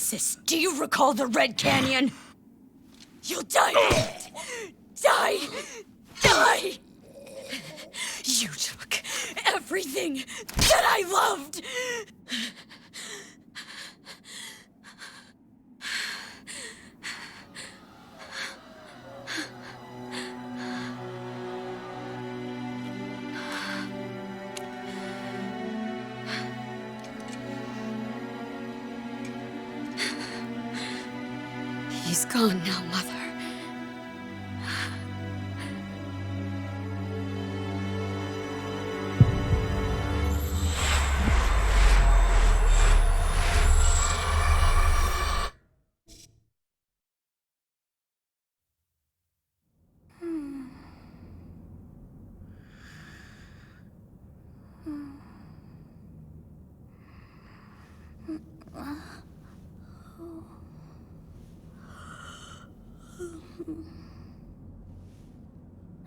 Nemesis, do you recall the Red Canyon? You'll die in it! Die! Die! You took everything that I loved! He's gone now, Mother.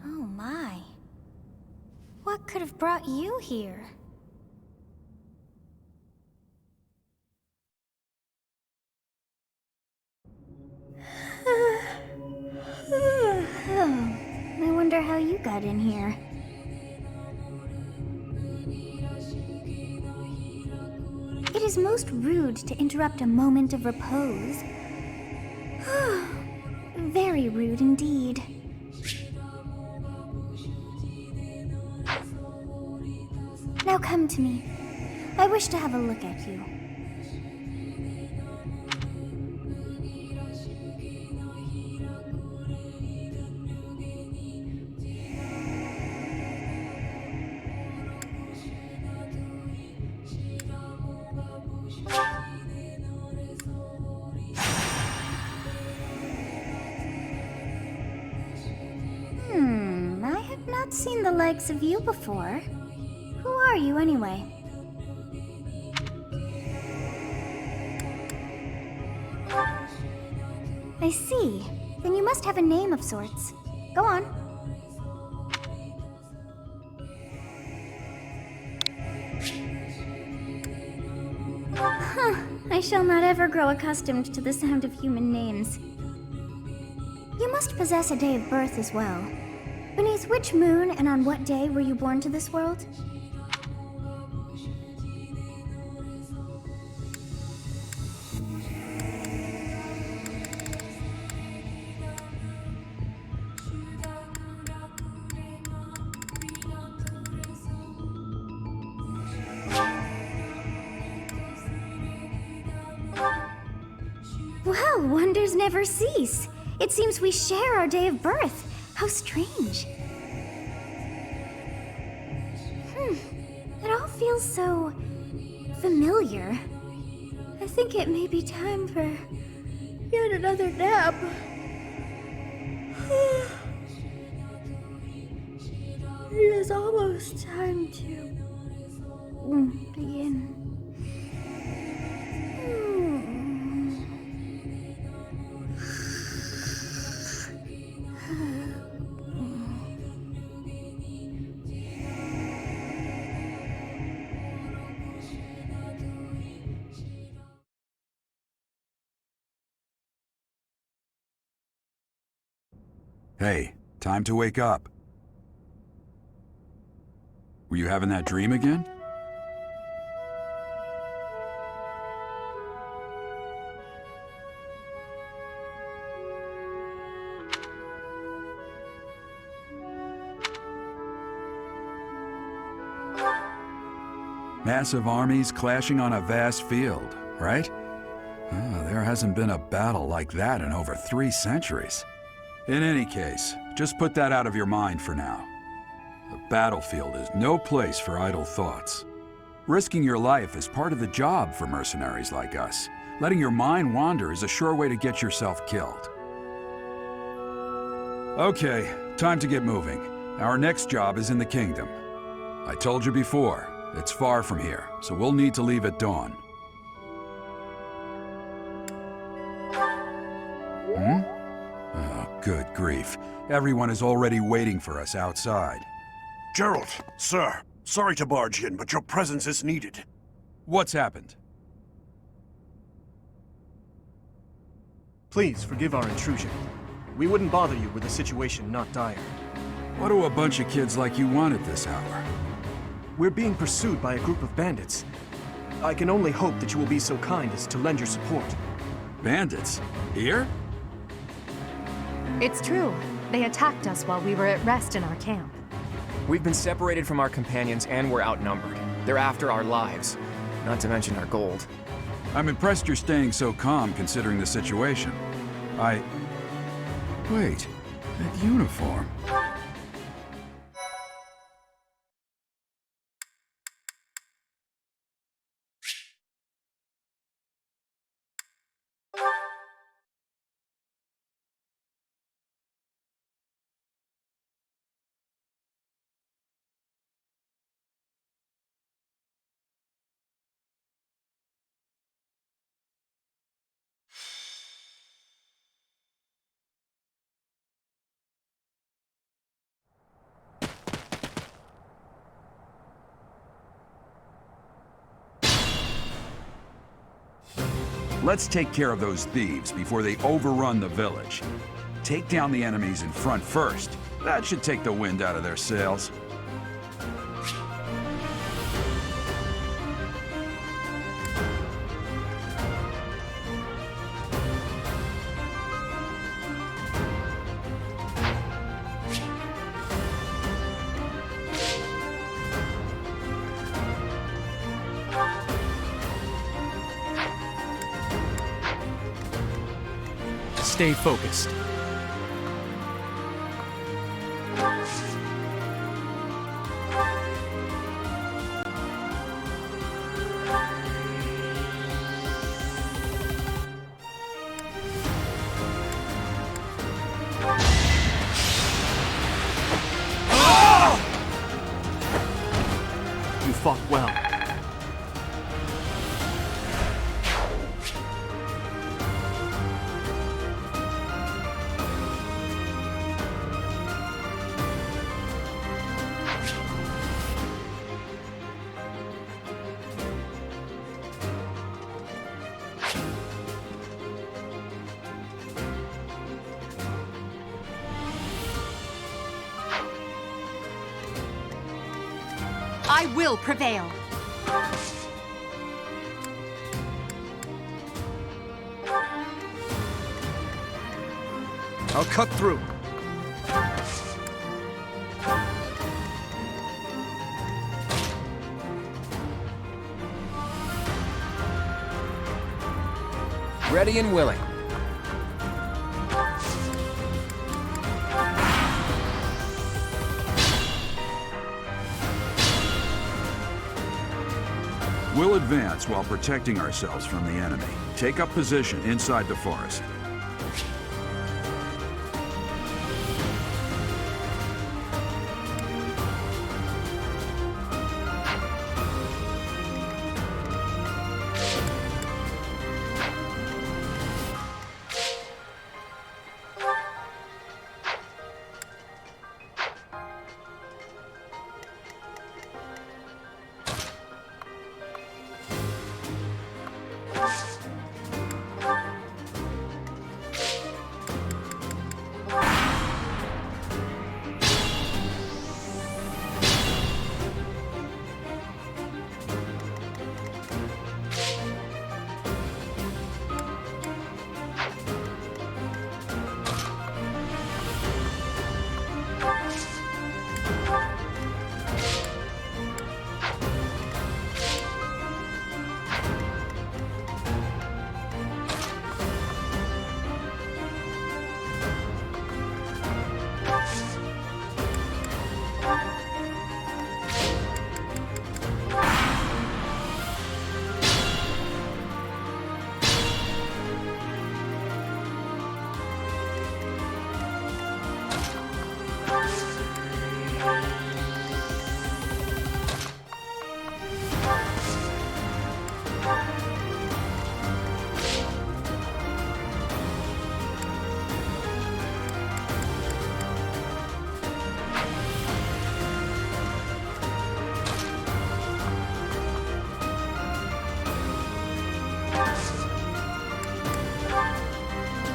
Oh my. What could have brought you here? I wonder how you got in here. It is most rude to interrupt a moment of repose. Very rude indeed. Now come to me. I wish to have a look at you. I have not seen the likes of you before. Who are you, anyway? I see. Then you must have a name of sorts. Go on. Huh. I shall not ever grow accustomed to the sound of human names. You must possess a day of birth as well. Beneath which moon and on what day were you born to this world? Well, wonders never cease. It seems we share our day of birth. How strange. It all feels so familiar. I think it may be time for yet another nap. It is almost time to begin. Hey, time to wake up. Were you having that dream again? Massive armies clashing on a vast field, right? There hasn't been a battle like that in over 3 centuries. In any case, just put that out of your mind for now. The battlefield is no place for idle thoughts. Risking your life is part of the job for mercenaries like us. Letting your mind wander is a sure way to get yourself killed. Okay, time to get moving. Our next job is in the kingdom. I told you before, it's far from here, so we'll need to leave at dawn. Oh, good grief. Everyone is already waiting for us outside. Gerald, sir, sorry to barge in, but your presence is needed. What's happened? Please forgive our intrusion. We wouldn't bother you with a situation not dire. What do a bunch of kids like you want at this hour? We're being pursued by a group of bandits. I can only hope that you will be so kind as to lend your support. Bandits? Here? It's true. They attacked us while we were at rest in our camp. We've been separated from our companions and we're outnumbered. They're after our lives, not to mention our gold. I'm impressed you're staying so calm considering the situation. Wait, that uniform. Let's take care of those thieves before they overrun the village. Take down the enemies in front first. That should take the wind out of their sails. Stay focused. You fought well. I will prevail. I'll cut through. Ready and willing. We'll advance while protecting ourselves from the enemy. Take up position inside the forest.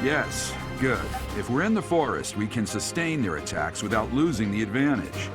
Yes, good. If we're in the forest, we can sustain their attacks without losing the advantage.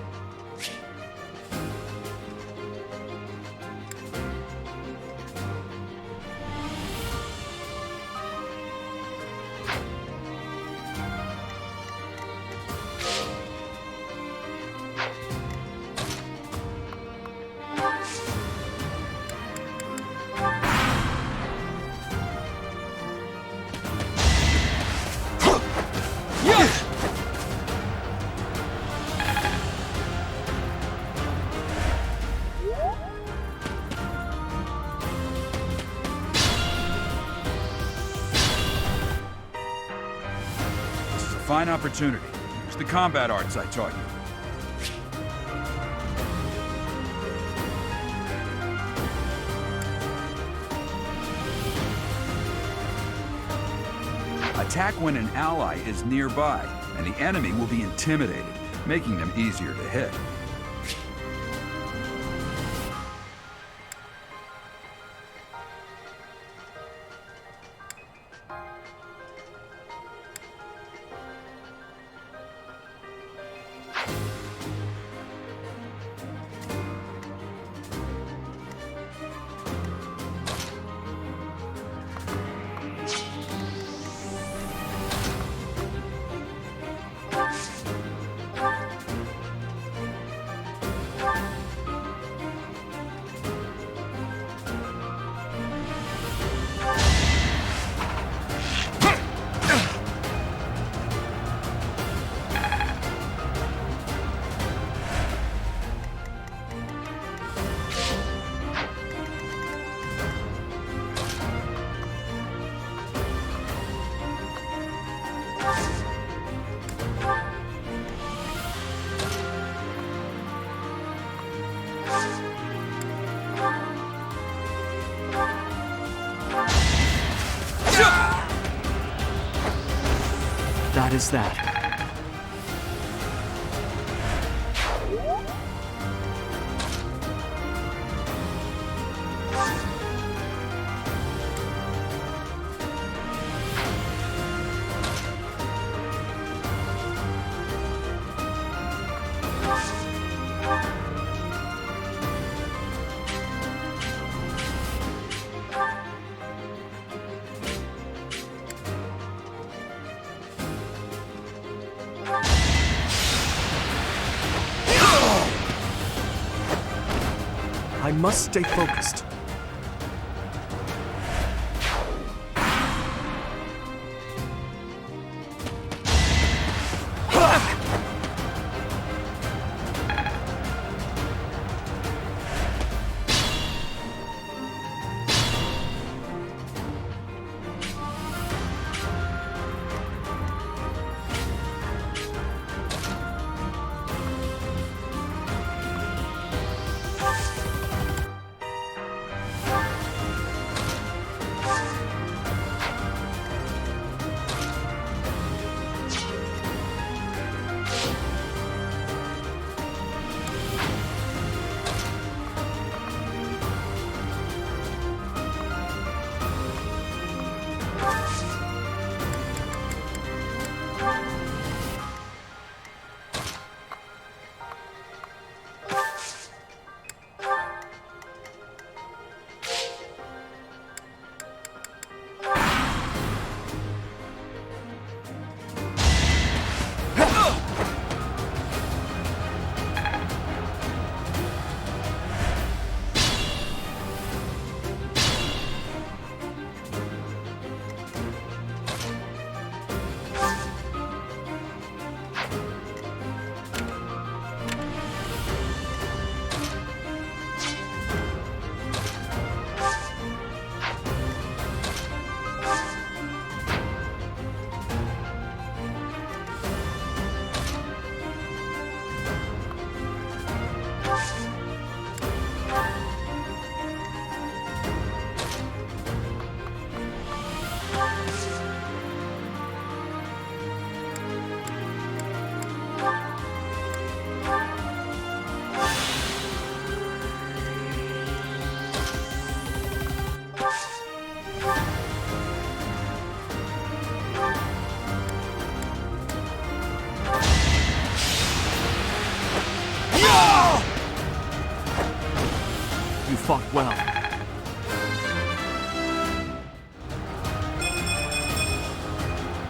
Fine opportunity. Use the combat arts I taught you. Attack when an ally is nearby, and the enemy will be intimidated, making them easier to hit. That is that. I must stay focused.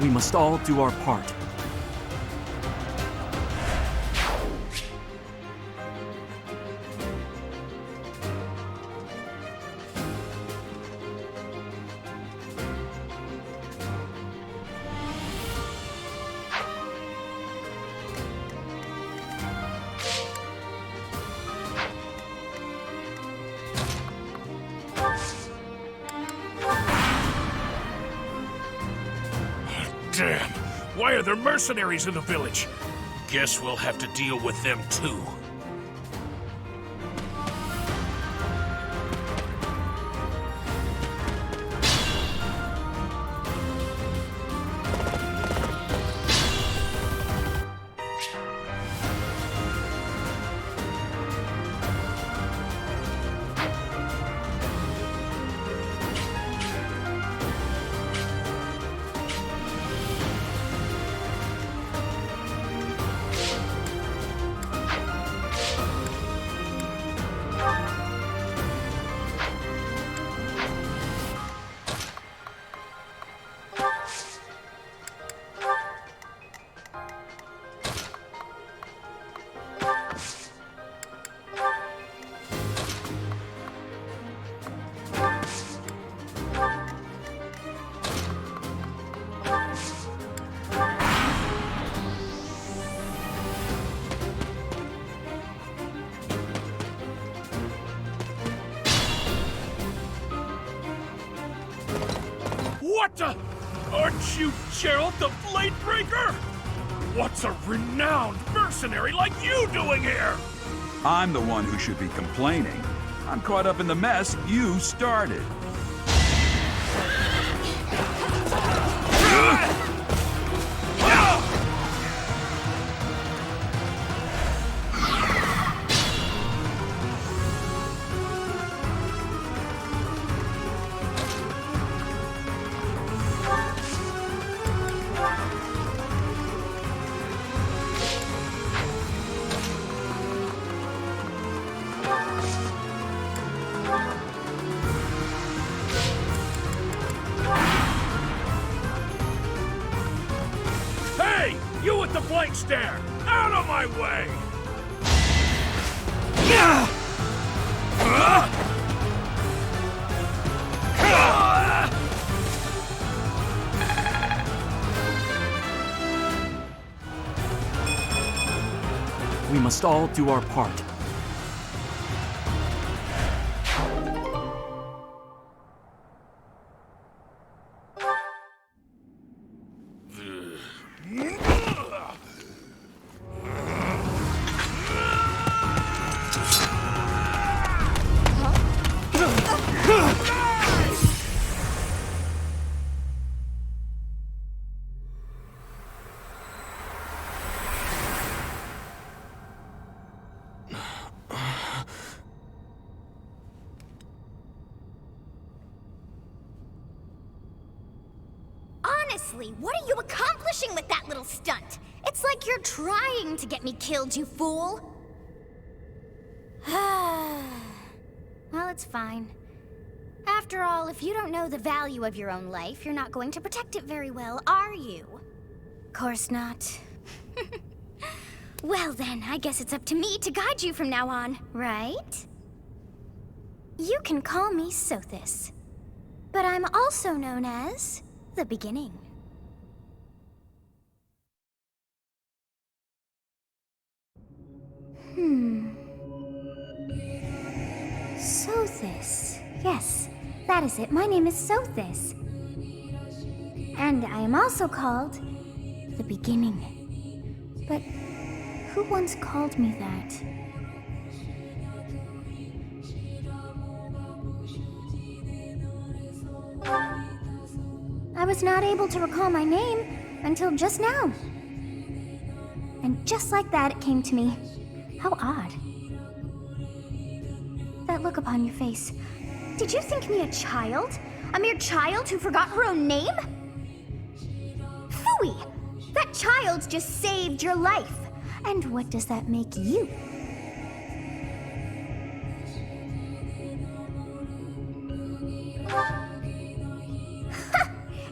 We must all do our part. Damn! Why are there mercenaries in the village? Guess we'll have to deal with them too. What the? Aren't you Gerald the Bladebreaker? What's a renowned mercenary like you doing here? I'm the one who should be complaining. I'm caught up in the mess you started. You with the blank stare! Out of my way! We must all do our part. Honestly, what are you accomplishing with that little stunt? It's like you're trying to get me killed, you fool! Well, it's fine. After all, if you don't know the value of your own life, you're not going to protect it very well, are you? Course not. Well then, I guess it's up to me to guide you from now on, right? You can call me Sothis, but I'm also known as the Beginning. Sothis. Yes, that is it. My name is Sothis. And I am also called the Beginning. But who once called me that? I was not able to recall my name until just now. And just like that, it came to me. How odd. That look upon your face. Did you think me a child? A mere child who forgot her own name? Phooey! That child just saved your life. And what does that make you?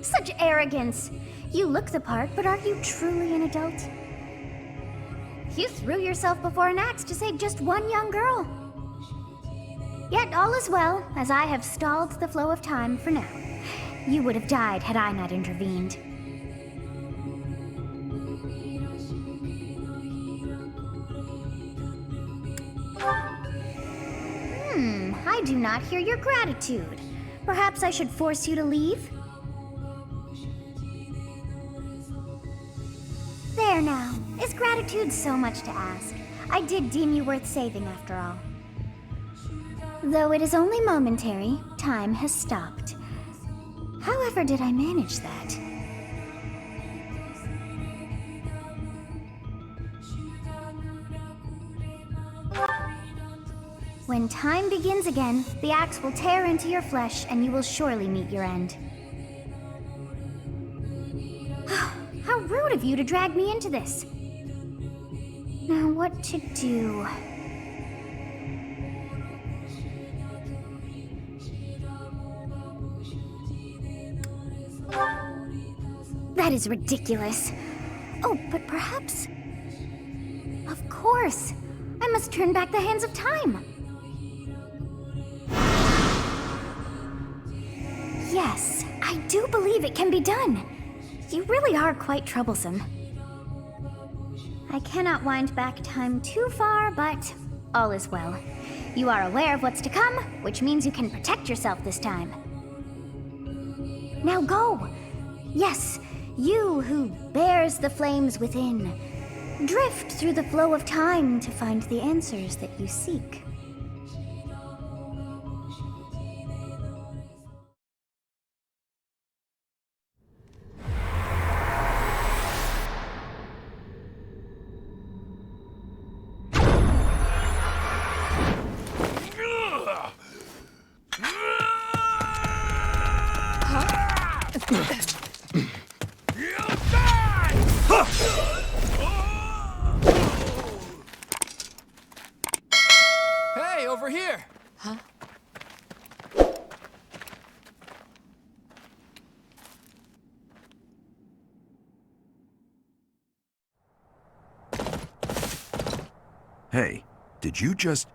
Such arrogance. You look the part, but are you truly an adult? You threw yourself before an axe to save just one young girl. Yet all is well, as I have stalled the flow of time for now. You would have died had I not intervened. I do not hear your gratitude. Perhaps I should force you to leave? There now. Is gratitude so much to ask? I did deem you worth saving after all. Though it is only momentary, time has stopped. However did I manage that? When time begins again, the axe will tear into your flesh and you will surely meet your end. How rude of you to drag me into this. Now what to do? That is ridiculous. Oh, but perhaps... Of course! I must turn back the hands of time! Yes, I do believe it can be done. You really are quite troublesome. I cannot wind back time too far, but all is well. You are aware of what's to come, which means you can protect yourself this time. Now go! Yes, you who bears the flames within. Drift through the flow of time to find the answers that you seek. Hey, over here! Huh? Hey, did you just...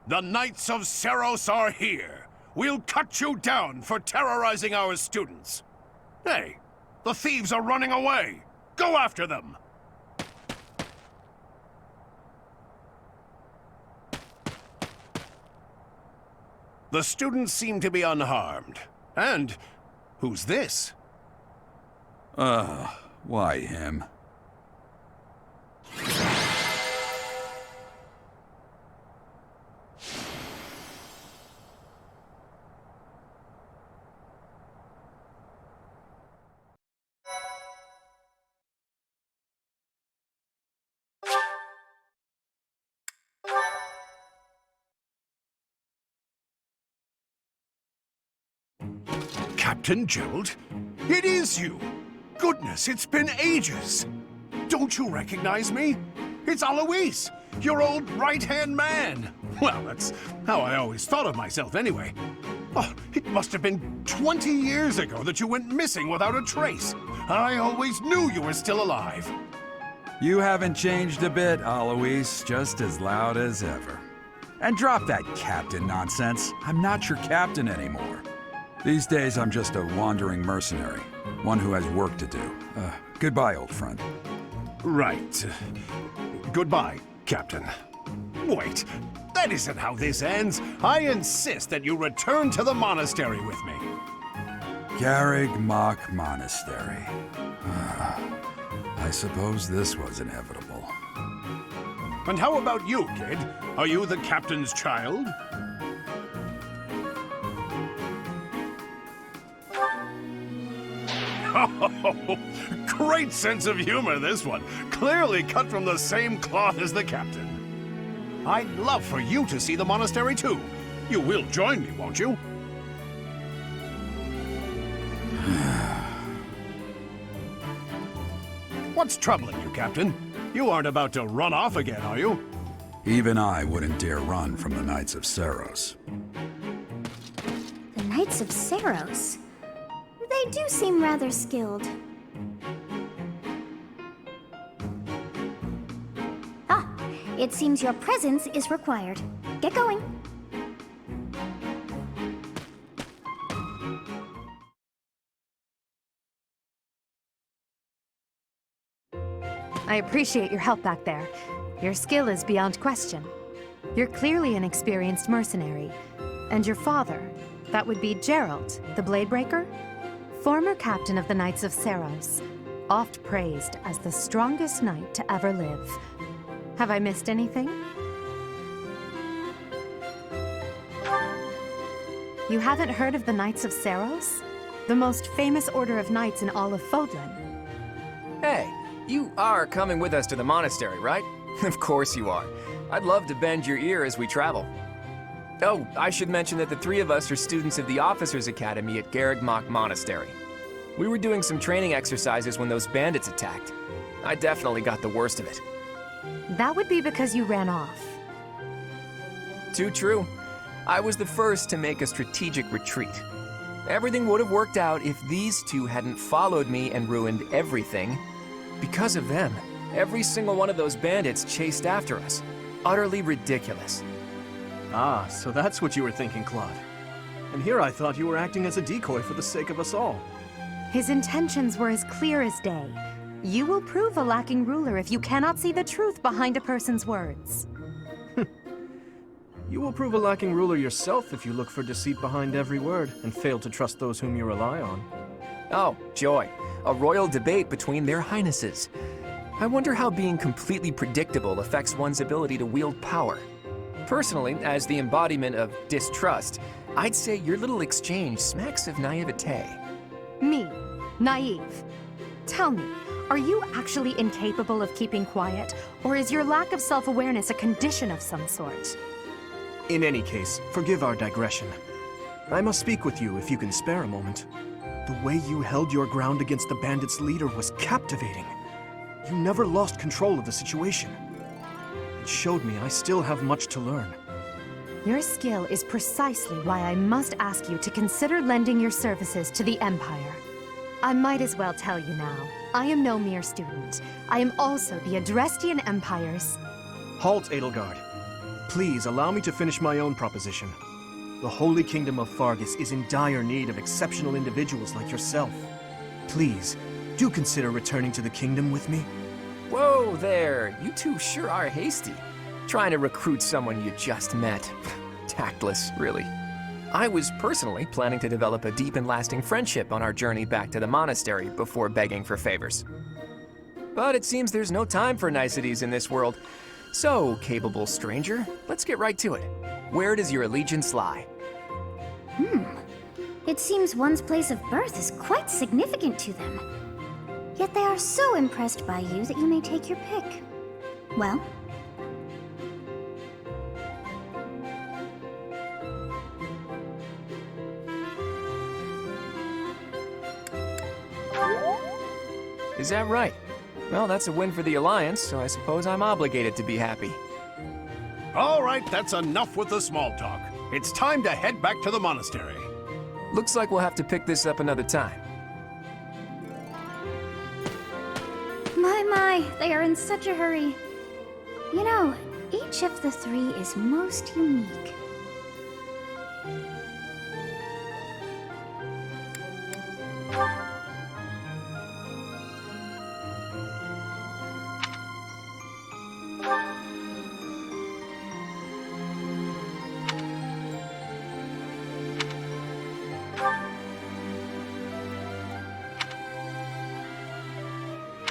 The Knights of Seros are here. We'll cut you down for terrorizing our students. Hey, the thieves are running away. Go after them. The students seem to be unharmed. And who's this? Why him? Captain Gerald? It is you! Goodness, it's been ages! Don't you recognize me? It's Alois, your old right-hand man! Well, that's how I always thought of myself anyway. Oh, it must have been 20 years ago that you went missing without a trace. I always knew you were still alive. You haven't changed a bit, Alois, just as loud as ever. And drop that captain nonsense. I'm not your captain anymore. These days, I'm just a wandering mercenary. One who has work to do. Goodbye, old friend. Right. Goodbye, Captain. Wait, that isn't how this ends. I insist that you return to the monastery with me. Garreg Mach Monastery. I suppose this was inevitable. And how about you, kid? Are you the captain's child? Oh, great sense of humor, this one. Clearly cut from the same cloth as the captain. I'd love for you to see the monastery, too. You will join me, won't you? What's troubling you, Captain? You aren't about to run off again, are you? Even I wouldn't dare run from the Knights of Seros. Knights of Saros. They do seem rather skilled. Ah, it seems your presence is required. Get going. I appreciate your help back there. Your skill is beyond question. You're clearly an experienced mercenary. And your father, that would be Gerald, the Bladebreaker? Former captain of the Knights of Saros, oft praised as the strongest knight to ever live. Have I missed anything? You haven't heard of the Knights of Saros? The most famous order of knights in all of Fódlan. Hey, you are coming with us to the monastery, right? Of course you are. I'd love to bend your ear as we travel. Oh, I should mention that the three of us are students of the Officers' Academy at Garreg Mach Monastery. We were doing some training exercises when those bandits attacked. I definitely got the worst of it. That would be because you ran off. Too true. I was the first to make a strategic retreat. Everything would have worked out if these two hadn't followed me and ruined everything. Because of them, every single one of those bandits chased after us. Utterly ridiculous. Ah, so that's what you were thinking, Claude. And here I thought you were acting as a decoy for the sake of us all. His intentions were as clear as day. You will prove a lacking ruler if you cannot see the truth behind a person's words. You will prove a lacking ruler yourself if you look for deceit behind every word and fail to trust those whom you rely on. Oh, joy. A royal debate between their highnesses. I wonder how being completely predictable affects one's ability to wield power. Personally, as the embodiment of distrust, I'd say your little exchange smacks of naivete. Me, naive. Tell me, are you actually incapable of keeping quiet, or is your lack of self-awareness a condition of some sort? In any case, forgive our digression. I must speak with you if you can spare a moment. The way you held your ground against the bandits' leader was captivating. You never lost control of the situation. It showed me I still have much to learn. Your skill is precisely why I must ask you to consider lending your services to the Empire. I might as well tell you now, I am no mere student. I am also the Adrestian Empire's... Halt, Edelgard. Please allow me to finish my own proposition. The Holy Kingdom of Fargus is in dire need of exceptional individuals like yourself. Please, do consider returning to the kingdom with me. Whoa there, you two sure are hasty. Trying to recruit someone you just met. Tactless, really. I was personally planning to develop a deep and lasting friendship on our journey back to the monastery before begging for favors. But it seems there's no time for niceties in this world. So, capable stranger, let's get right to it. Where does your allegiance lie? It seems one's place of birth is quite significant to them. Yet they are so impressed by you that you may take your pick. Well? Is that right? Well, that's a win for the Alliance, so I suppose I'm obligated to be happy. All right, that's enough with the small talk. It's time to head back to the monastery. Looks like we'll have to pick this up another time. My, they are in such a hurry. You know, each of the three is most unique.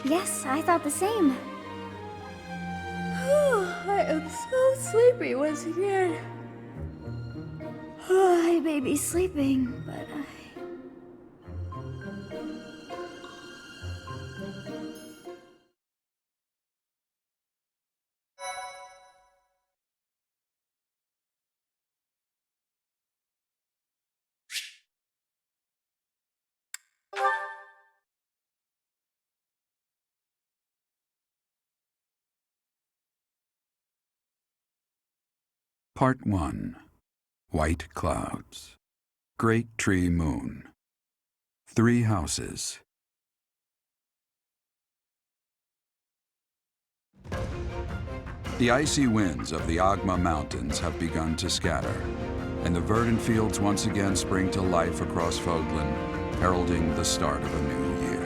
Yes, I thought the same. I am so sleepy once again. I may be sleeping, but Part 1. White Clouds. Great Tree Moon. 3 houses. The icy winds of the Agma Mountains have begun to scatter, and the verdant fields once again spring to life across Fódlan, heralding the start of a new year.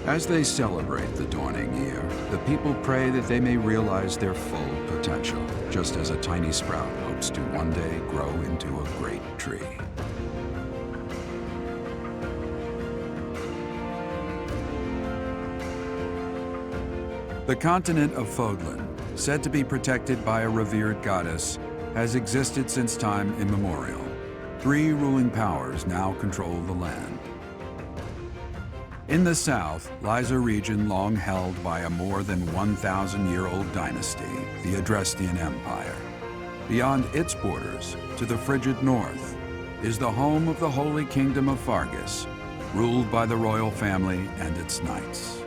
As they celebrate the dawning year, the people pray that they may realize their full potential, just as a tiny sprout hopes to one day grow into a great tree. The continent of Fódlan, said to be protected by a revered goddess, has existed since time immemorial. 3 ruling powers now control the land. In the south lies a region long held by a more than 1,000-year-old dynasty, the Adrestian Empire. Beyond its borders, to the frigid north, is the home of the Holy Kingdom of Fargus, ruled by the royal family and its knights.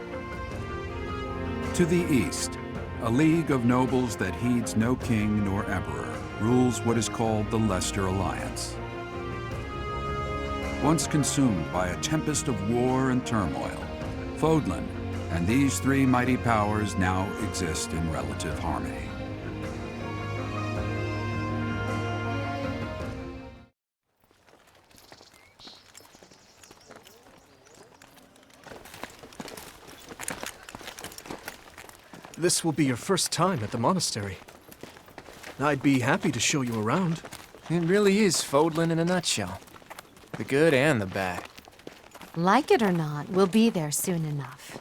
To the east, a league of nobles that heeds no king nor emperor rules what is called the Leicester Alliance. Once consumed by a tempest of war and turmoil, Fódlan and these 3 mighty powers now exist in relative harmony. This will be your first time at the monastery. I'd be happy to show you around. It really is Fódlan in a nutshell. The good and the bad. Like it or not, we'll be there soon enough.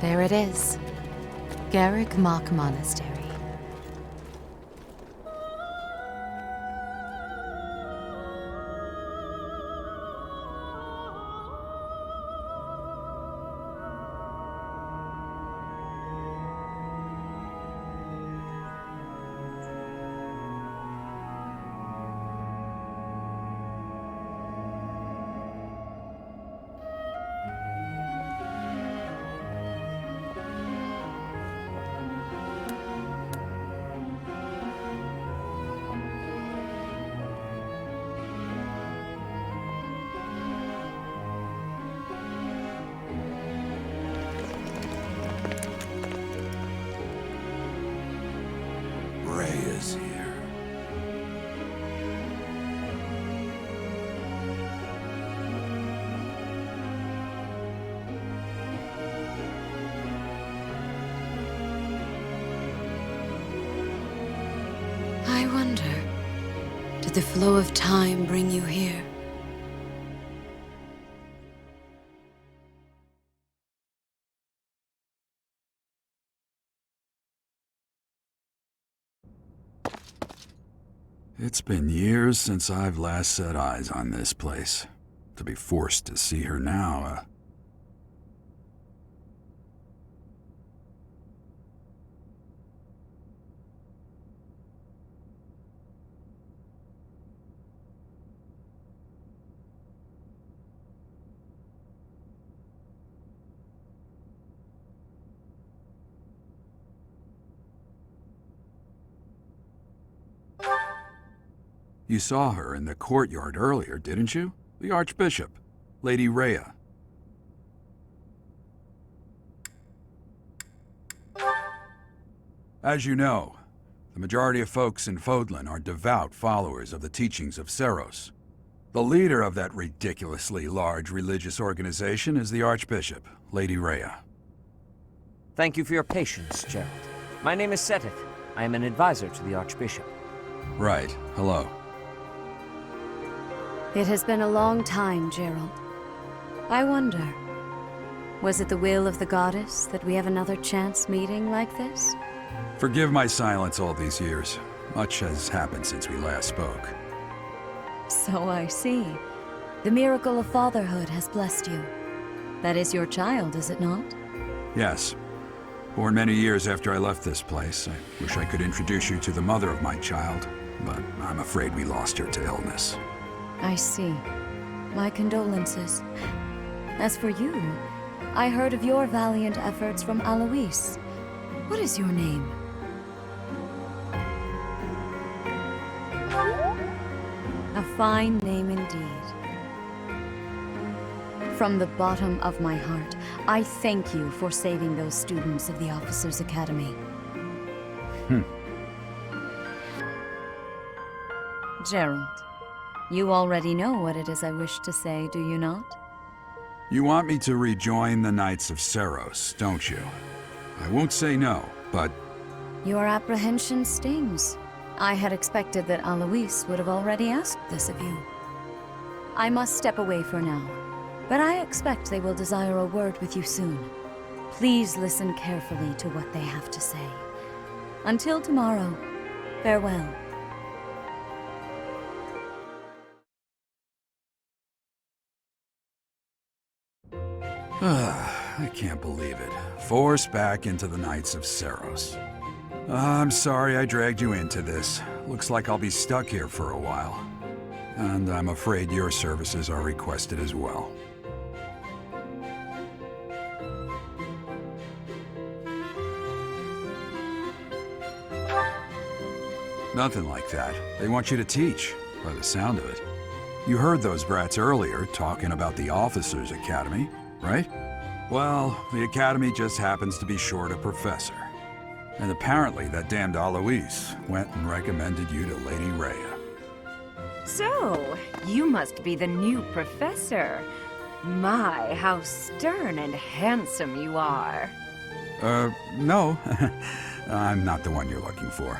There it is. Garreg Mach Monastery. Is here. I wonder, did the flow of time bring you here? It's been years since I've last set eyes on this place. To be forced to see her now, You saw her in the courtyard earlier, didn't you? The Archbishop, Lady Rhea. As you know, the majority of folks in Fódlan are devout followers of the teachings of Seros. The leader of that ridiculously large religious organization is the Archbishop, Lady Rhea. Thank you for your patience, Gerald. My name is Seteth. I am an advisor to the Archbishop. Right. Hello. It has been a long time, Gerald. I wonder, was it the will of the goddess that we have another chance meeting like this? Forgive my silence all these years. Much has happened since we last spoke. So I see. The miracle of fatherhood has blessed you. That is your child, is it not? Yes. Born many years after I left this place. I wish I could introduce you to the mother of my child, but I'm afraid we lost her to illness. I see. My condolences. As for you, I heard of your valiant efforts from Alois. What is your name? A fine name indeed. From the bottom of my heart, I thank you for saving those students of the Officers' Academy. Gerald, you already know what it is I wish to say, do you not? You want me to rejoin the Knights of Seiros, don't you? I won't say no, but... Your apprehension stings. I had expected that Alois would have already asked this of you. I must step away for now, but I expect they will desire a word with you soon. Please listen carefully to what they have to say. Until tomorrow, farewell. I can't believe it. Forced back into the Knights of Seiros. I'm sorry I dragged you into this. Looks like I'll be stuck here for a while. And I'm afraid your services are requested as well. Nothing like that. They want you to teach, by the sound of it. You heard those brats earlier talking about the Officers' Academy, right? Well, the Academy just happens to be short a professor. And apparently that damned Alois went and recommended you to Lady Rhea. So, you must be the new professor. My, how stern and handsome you are. No. I'm not the one you're looking for.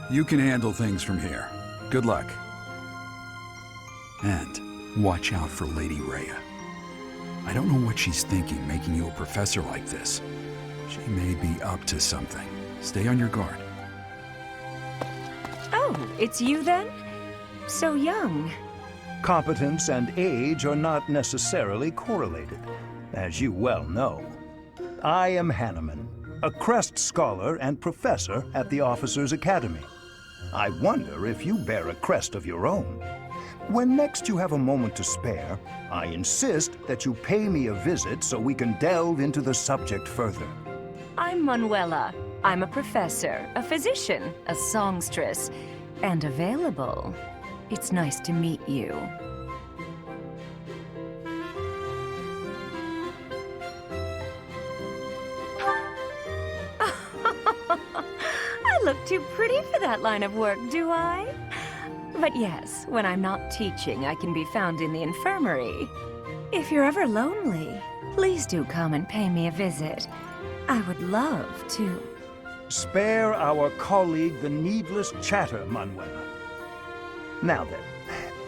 You can handle things from here. Good luck. And watch out for Lady Rhea. I don't know what she's thinking making you a professor like this. She may be up to something. Stay on your guard. Oh, it's you then? So young. Competence and age are not necessarily correlated, as you well know. I am Hanneman, a Crest Scholar and Professor at the Officers' Academy. I wonder if you bear a crest of your own. When next you have a moment to spare, I insist that you pay me a visit so we can delve into the subject further. I'm Manuela. I'm a professor, a physician, a songstress, and available. It's nice to meet you. I look too pretty for that line of work, do I? But yes, when I'm not teaching, I can be found in the infirmary. If you're ever lonely, please do come and pay me a visit. I would love to. Spare our colleague the needless chatter, Manuela. Now then,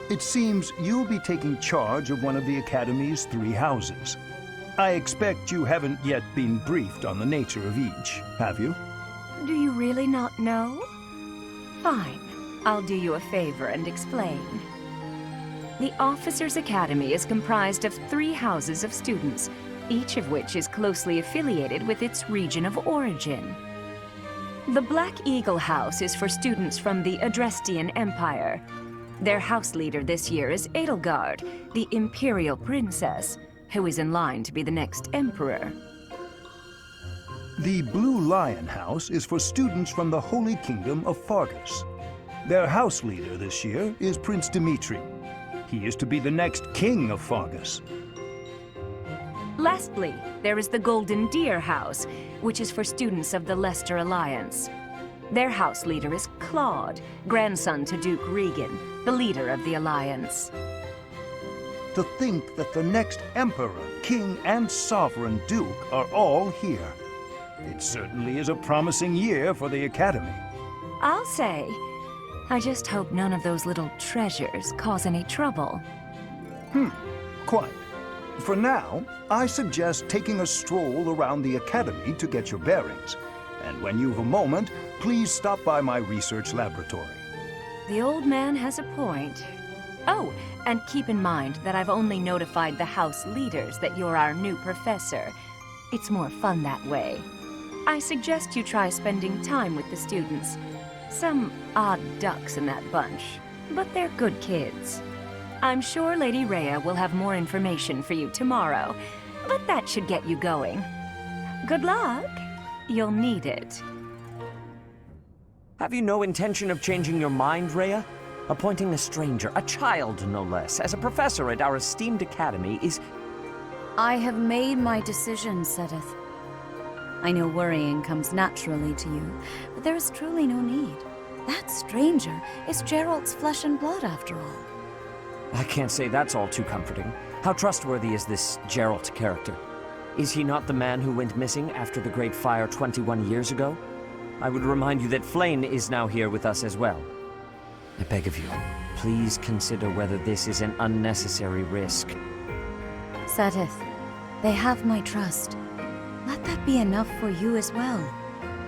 it seems you'll be taking charge of one of the Academy's 3 houses. I expect you haven't yet been briefed on the nature of each, have you? Do you really not know? Fine. I'll do you a favor and explain. The Officers' Academy is comprised of 3 houses of students, each of which is closely affiliated with its region of origin. The Black Eagle House is for students from the Adrestian Empire. Their house leader this year is Edelgard, the Imperial Princess, who is in line to be the next Emperor. The Blue Lion House is for students from the Holy Kingdom of Fargus. Their house leader this year is Prince Dimitri. He is to be the next king of Fargus. Lastly, there is the Golden Deer House, which is for students of the Leicester Alliance. Their house leader is Claude, grandson to Duke Regan, the leader of the Alliance. To think that the next Emperor, King, and Sovereign Duke are all here. It certainly is a promising year for the Academy. I'll say. I just hope none of those little treasures cause any trouble. Quite. For now, I suggest taking a stroll around the Academy to get your bearings. And when you've a moment, please stop by my research laboratory. The old man has a point. Oh, and keep in mind that I've only notified the house leaders that you're our new professor. It's more fun that way. I suggest you try spending time with the students. Some odd ducks in that bunch, but they're good kids. I'm sure Lady Rhea will have more information for you tomorrow, but that should get you going. Good luck. You'll need it. Have you no intention of changing your mind, Rhea? Appointing a stranger, a child no less, as a professor at our esteemed academy is... I have made my decision, Sedith. I know worrying comes naturally to you, but there is truly no need. That stranger is Gerald's flesh and blood, after all. I can't say that's all too comforting. How trustworthy is this Gerald character? Is he not the man who went missing after the Great Fire 21 years ago? I would remind you that Flame is now here with us as well. I beg of you, please consider whether this is an unnecessary risk. Sedith, they have my trust. Let that be enough for you as well.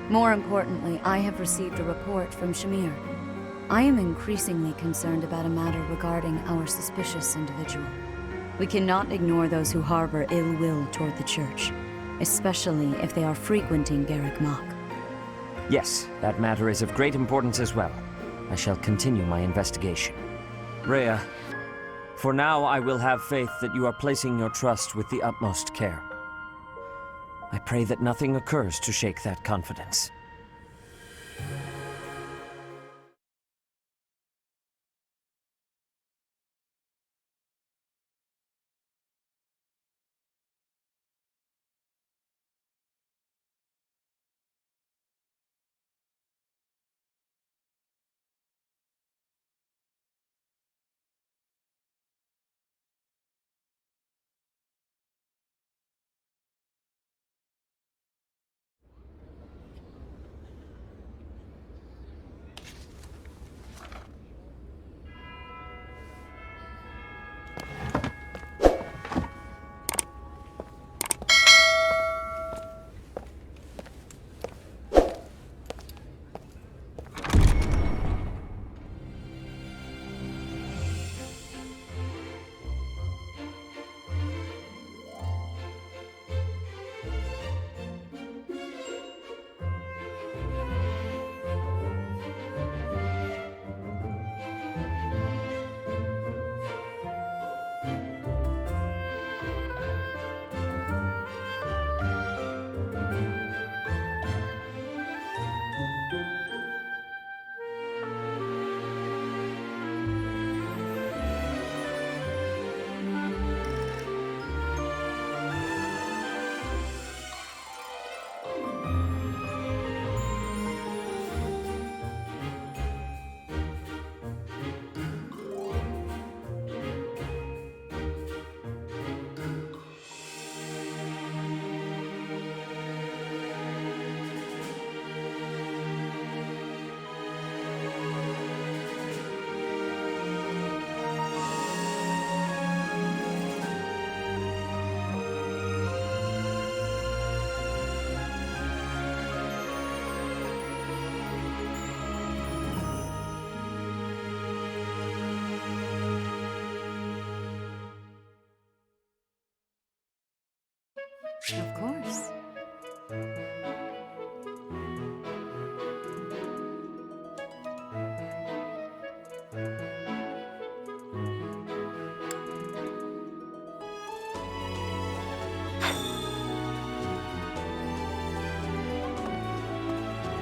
More importantly, I have received a report from Shamir. I am increasingly concerned about a matter regarding our suspicious individual. We cannot ignore those who harbor ill will toward the Church, especially if they are frequenting Garreg Mach. Yes, that matter is of great importance as well. I shall continue my investigation. Rhea, for now I will have faith that you are placing your trust with the utmost care. I pray that nothing occurs to shake that confidence. Of course.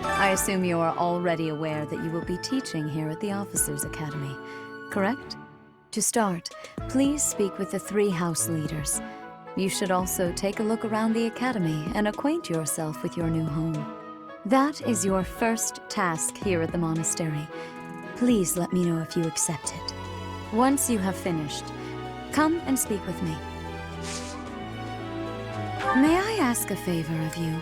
I assume you are already aware that you will be teaching here at the Officers' Academy, correct? To start, please speak with the 3 house leaders. You should also take a look around the Academy and acquaint yourself with your new home. That is your first task here at the monastery. Please let me know if you accept it. Once you have finished, come and speak with me. May I ask a favor of you?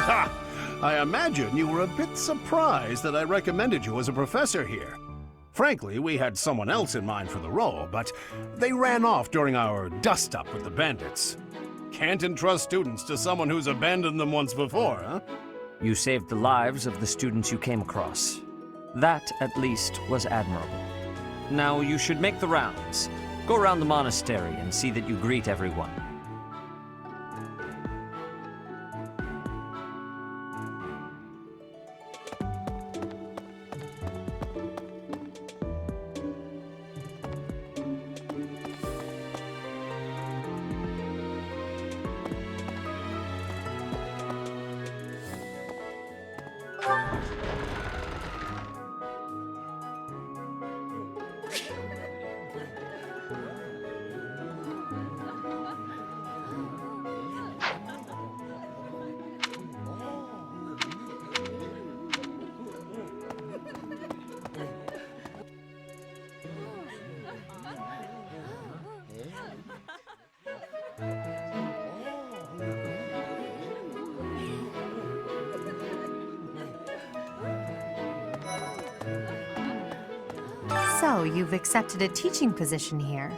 Ha! I imagine you were a bit surprised that I recommended you as a professor here. Frankly, we had someone else in mind for the role, but they ran off during our dust-up with the bandits. Can't entrust students to someone who's abandoned them once before, huh? You saved the lives of the students you came across. That, at least, was admirable. Now you should make the rounds. Go around the monastery and see that you greet everyone. So, you've accepted a teaching position here.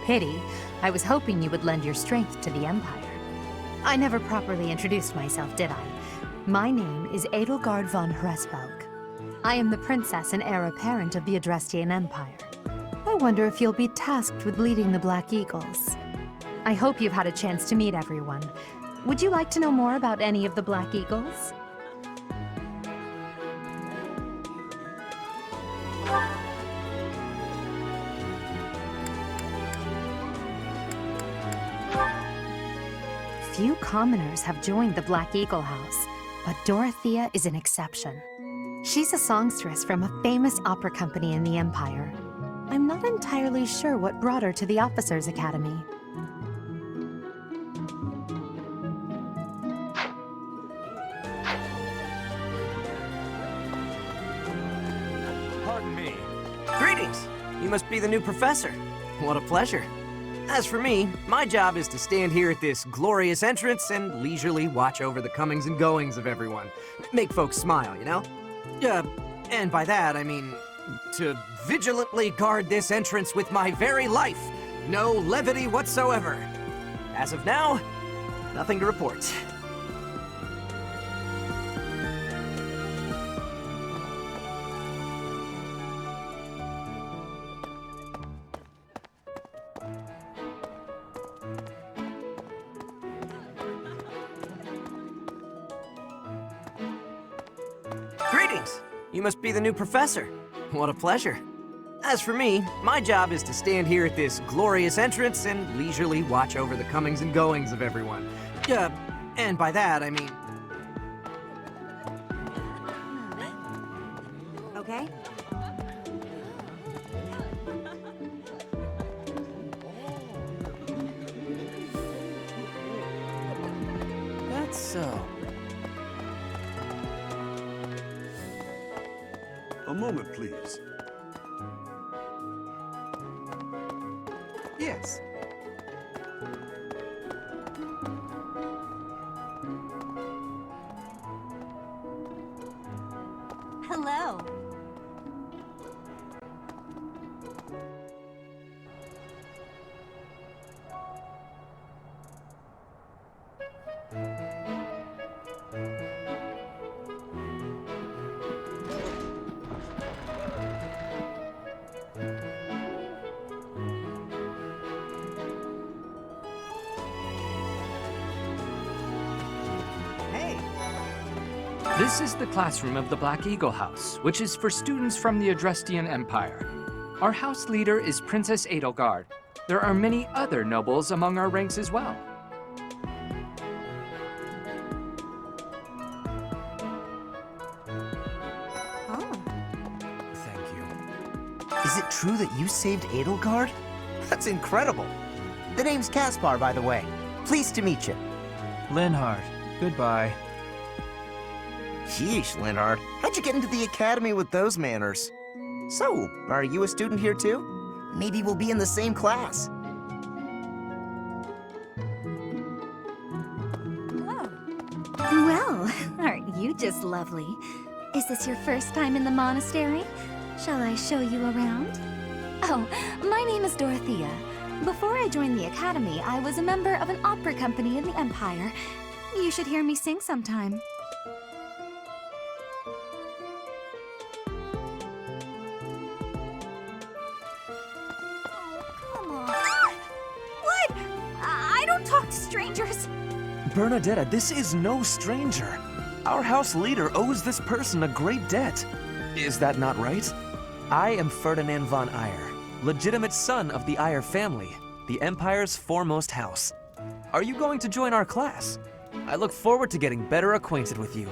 Pity. I was hoping you would lend your strength to the Empire. I never properly introduced myself, did I? My name is Edelgard von Hresvelg. I am the princess and heir apparent of the Adrestian Empire. I wonder if you'll be tasked with leading the Black Eagles. I hope you've had a chance to meet everyone. Would you like to know more about any of the Black Eagles? Few commoners have joined the Black Eagle House, but Dorothea is an exception. She's a songstress from a famous opera company in the Empire. I'm not entirely sure what brought her to the Officers' Academy. Pardon me. Greetings! You must be the new professor. What a pleasure. As for me, my job is to stand here at this glorious entrance and leisurely watch over the comings and goings of everyone. Make folks smile, you know? And by that, I mean to vigilantly guard this entrance with my very life. No levity whatsoever. As of now, nothing to report. Greetings! You must be the new professor. What a pleasure. As for me, my job is to stand here at this glorious entrance and leisurely watch over the comings and goings of everyone. And by that, I mean... Okay? That's so. A moment, please. Yes. Hello. This is the classroom of the Black Eagle House, which is for students from the Adrestian Empire. Our house leader is Princess Edelgard. There are many other nobles among our ranks as well. Thank you. Is it true that you saved Edelgard? That's incredible. The name's Caspar, by the way. Pleased to meet you. Linhard, goodbye. Sheesh, Linhard. How'd you get into the academy with those manners? So, are you a student here too? Maybe we'll be in the same class. Hello. Well, aren't you just lovely? Is this your first time in the monastery? Shall I show you around? Oh, my name is Dorothea. Before I joined the Academy, I was a member of an opera company in the Empire. You should hear me sing sometime. Come on. What? I don't talk to strangers. Bernadetta, this is no stranger. Our house leader owes this person a great debt. Is that not right? I am Ferdinand von Eyre, legitimate son of the Eyre family, the Empire's foremost house. Are you going to join our class? I look forward to getting better acquainted with you.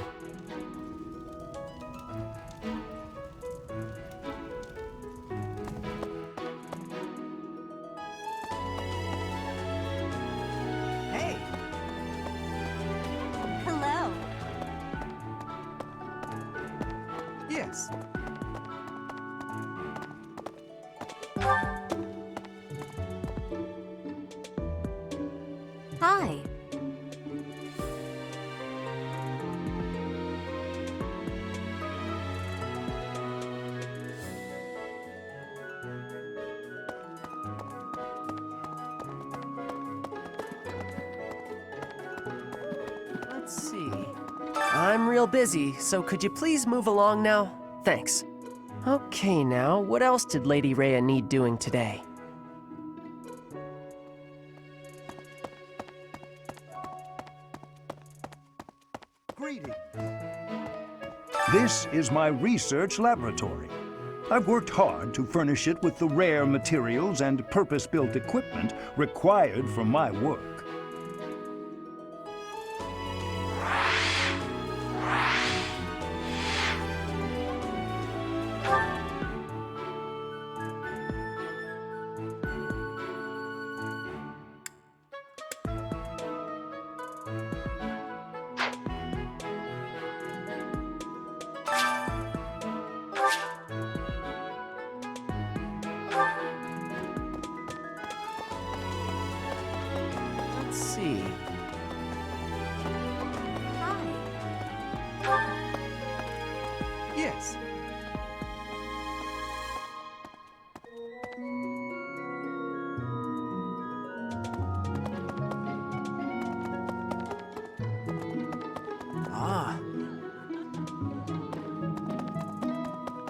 Hey! Hello. Yes. Hi. Let's see. I'm real busy, so could you please move along now? Thanks. Okay, now, what else did Lady Rhea need doing today? Greetings. This is my research laboratory. I've worked hard to furnish it with the rare materials and purpose-built equipment required for my work. Let's see. Yes. Ah.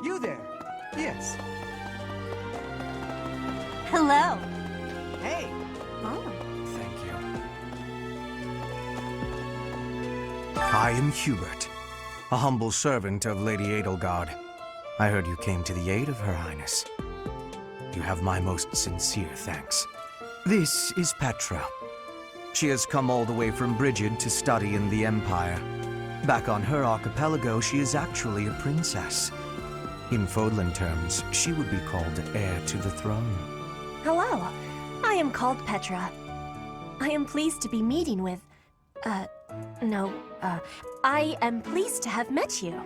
You there? Yes. Hello. Hey. Oh. Thank you. I am Hubert, a humble servant of Lady Edelgard. I heard you came to the aid of Her Highness. You have my most sincere thanks. This is Petra. She has come all the way from Brigid to study in the Empire. Back on her archipelago, she is actually a princess. In Fódlan terms, she would be called heir to the throne. Hello, I am called Petra. I am pleased to be meeting with... I am pleased to have met you.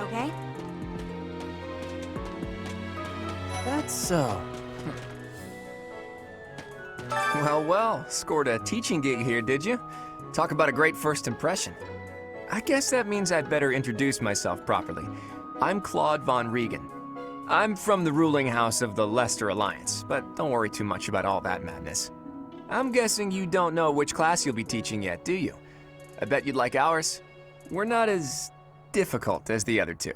Okay? That's so. Well, scored a teaching gig here, did you? Talk about a great first impression. I guess that means I'd better introduce myself properly. I'm Claude von Regan. I'm from the ruling house of the Leicester Alliance, but don't worry too much about all that madness. I'm guessing you don't know which class you'll be teaching yet, do you? I bet you'd like ours. We're not as difficult as the other two.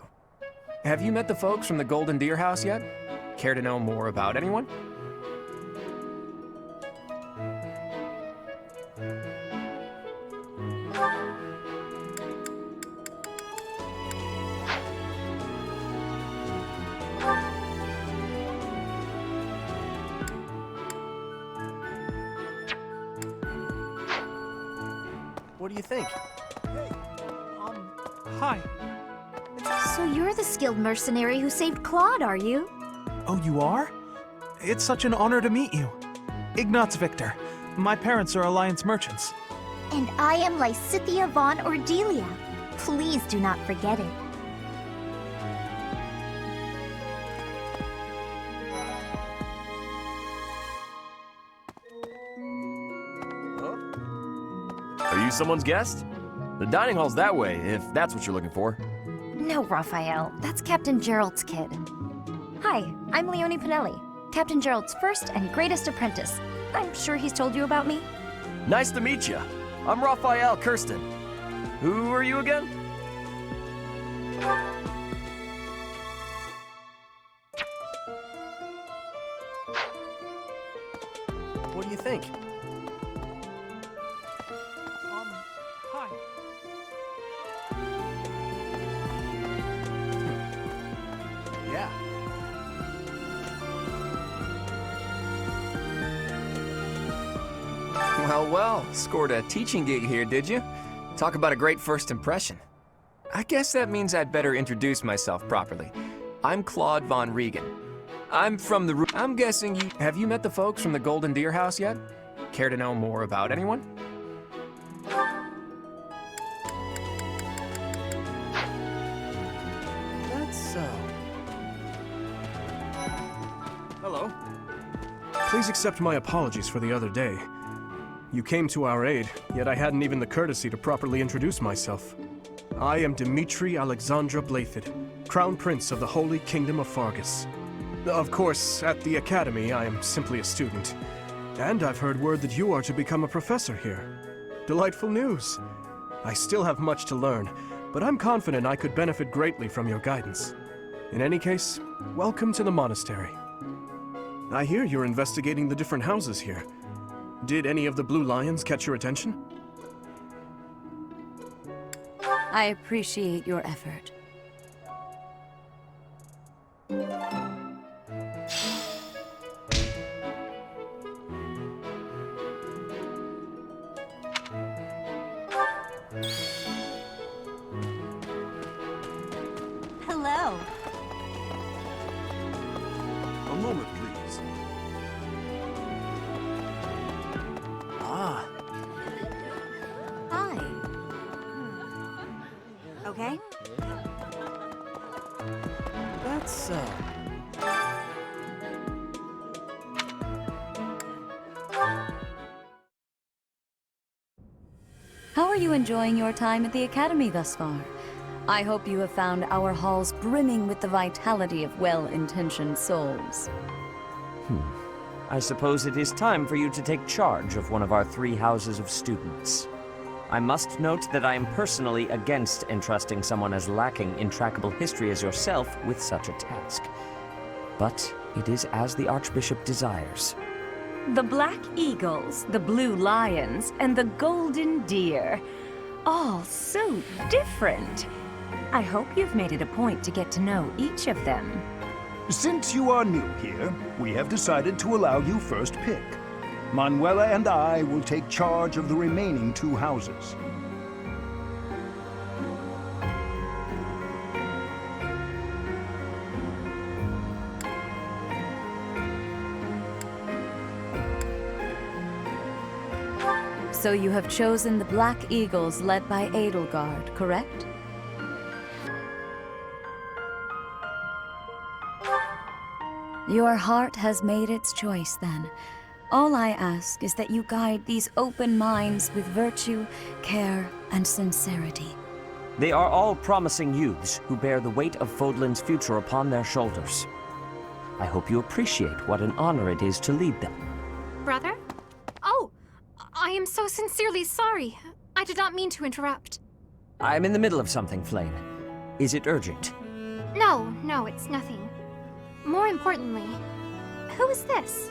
Have you met the folks from the Golden Deer House yet? Care to know more about anyone? What do you think? Hey, I'm hi. So you're the skilled mercenary who saved Claude, are you? Oh, you are? It's such an honor to meet you. Ignatz Victor. My parents are Alliance merchants. And I am Lysithia von Ordelia. Please do not forget it. Are you someone's guest? The dining hall's that way, if that's what you're looking for. No, Raphael. That's Captain Gerald's kid. Hi, I'm Leonie Pinelli, Captain Gerald's first and greatest apprentice. I'm sure he's told you about me. Nice to meet you. I'm Raphael Kirsten. Who are you again? What do you think? Hi. Yeah. Well, scored a teaching gig here, did you? Talk about a great first impression. I guess that means I'd better introduce myself properly. I'm Claude von Regan. I'm from the... I'm guessing you... Have you met the folks from the Golden Deer House yet? Care to know more about anyone? That's so. Hello. Please accept my apologies for the other day. You came to our aid, yet I hadn't even the courtesy to properly introduce myself. I am Dimitri Alexandra Blathid, Crown Prince of the Holy Kingdom of Fargus. Of course, at the Academy, I am simply a student. And I've heard word that you are to become a professor here. Delightful news. I still have much to learn, but I'm confident I could benefit greatly from your guidance. In any case, welcome to the monastery. I hear you're investigating the different houses here. Did any of the blue lions catch your attention? I appreciate your effort. Hello. A moment, please. Ah. Hi. Okay. That's so. How are you enjoying your time at the Academy thus far? I hope you have found our halls brimming with the vitality of well-intentioned souls. I suppose it is time for you to take charge of one of our 3 houses of students. I must note that I am personally against entrusting someone as lacking in trackable history as yourself with such a task. But it is as the Archbishop desires. The Black Eagles, the Blue Lions, and the Golden Deer. All so different. I hope you've made it a point to get to know each of them. Since you are new here, we have decided to allow you first pick. Manuela and I will take charge of the remaining 2 houses. So you have chosen the Black Eagles led by Edelgard, correct? Your heart has made its choice, then. All I ask is that you guide these open minds with virtue, care, and sincerity. They are all promising youths who bear the weight of Fódlan's future upon their shoulders. I hope you appreciate what an honor it is to lead them. Brother? Oh, I am so sincerely sorry. I did not mean to interrupt. I'm in the middle of something, Flane. Is it urgent? No, it's nothing. More importantly, who is this?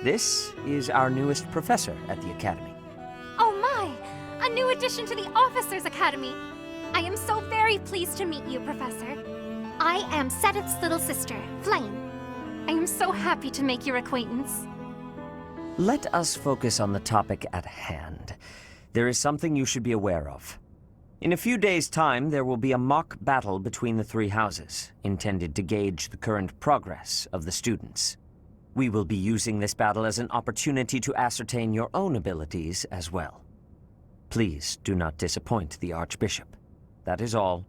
This is our newest professor at the Academy. Oh my! A new addition to the Officers' Academy! I am so very pleased to meet you, Professor. I am Sedith's little sister, Flame. I am so happy to make your acquaintance. Let us focus on the topic at hand. There is something you should be aware of. In a few days' time, there will be a mock battle between the three houses, intended to gauge the current progress of the students. We will be using this battle as an opportunity to ascertain your own abilities as well. Please do not disappoint the Archbishop. That is all.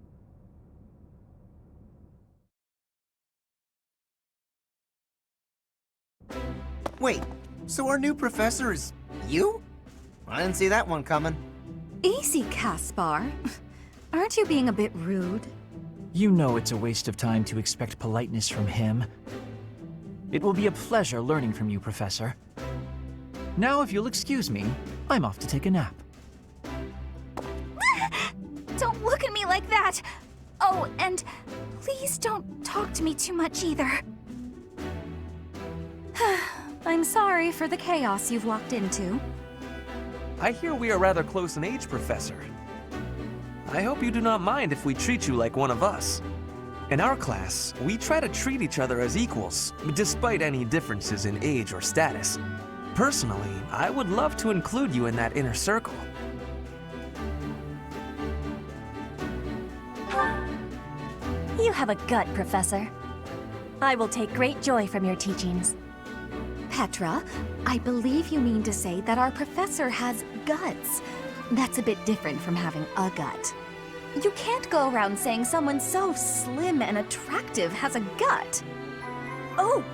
Wait, so our new professor is you? I didn't see that one coming. Easy, Caspar. Aren't you being a bit rude? You know it's a waste of time to expect politeness from him. It will be a pleasure learning from you, Professor. Now, if you'll excuse me, I'm off to take a nap. Don't look at me like that! Oh, and please don't talk to me too much either. I'm sorry for the chaos you've walked into. I hear we are rather close in age, Professor. I hope you do not mind if we treat you like one of us. In our class, we try to treat each other as equals, despite any differences in age or status. Personally, I would love to include you in that inner circle. You have a gut, Professor. I will take great joy from your teachings. Petra, I believe you mean to say that our professor has guts. That's a bit different from having a gut. You can't go around saying someone so slim and attractive has a gut. Oh,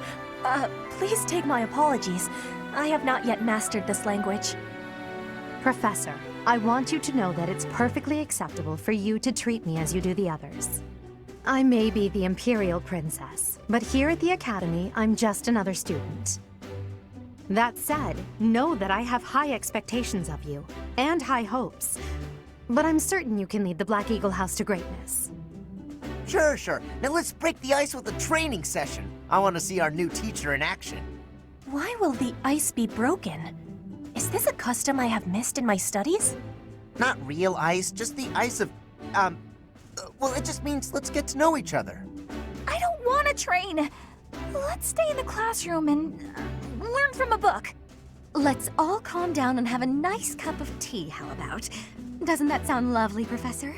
please take my apologies. I have not yet mastered this language. Professor, I want you to know that it's perfectly acceptable for you to treat me as you do the others. I may be the Imperial Princess, but here at the Academy, I'm just another student. That said, know that I have high expectations of you, and high hopes. But I'm certain you can lead the Black Eagle House to greatness. Sure. Now let's break the ice with a training session. I want to see our new teacher in action. Why will the ice be broken? Is this a custom I have missed in my studies? Not real ice, just the ice of, well, it just means let's get to know each other. I don't want to train. Let's stay in the classroom and learn from a book. Let's all calm down and have a nice cup of tea, how about? Doesn't that sound lovely, Professor?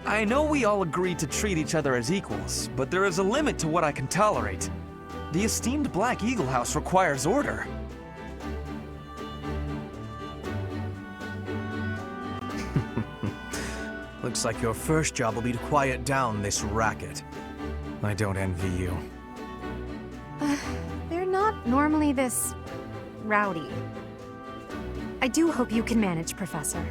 I know we all agreed to treat each other as equals, but there is a limit to what I can tolerate. The esteemed Black Eagle House requires order. Looks like your first job will be to quiet down this racket. I don't envy you. They're not normally this rowdy. I do hope you can manage, Professor.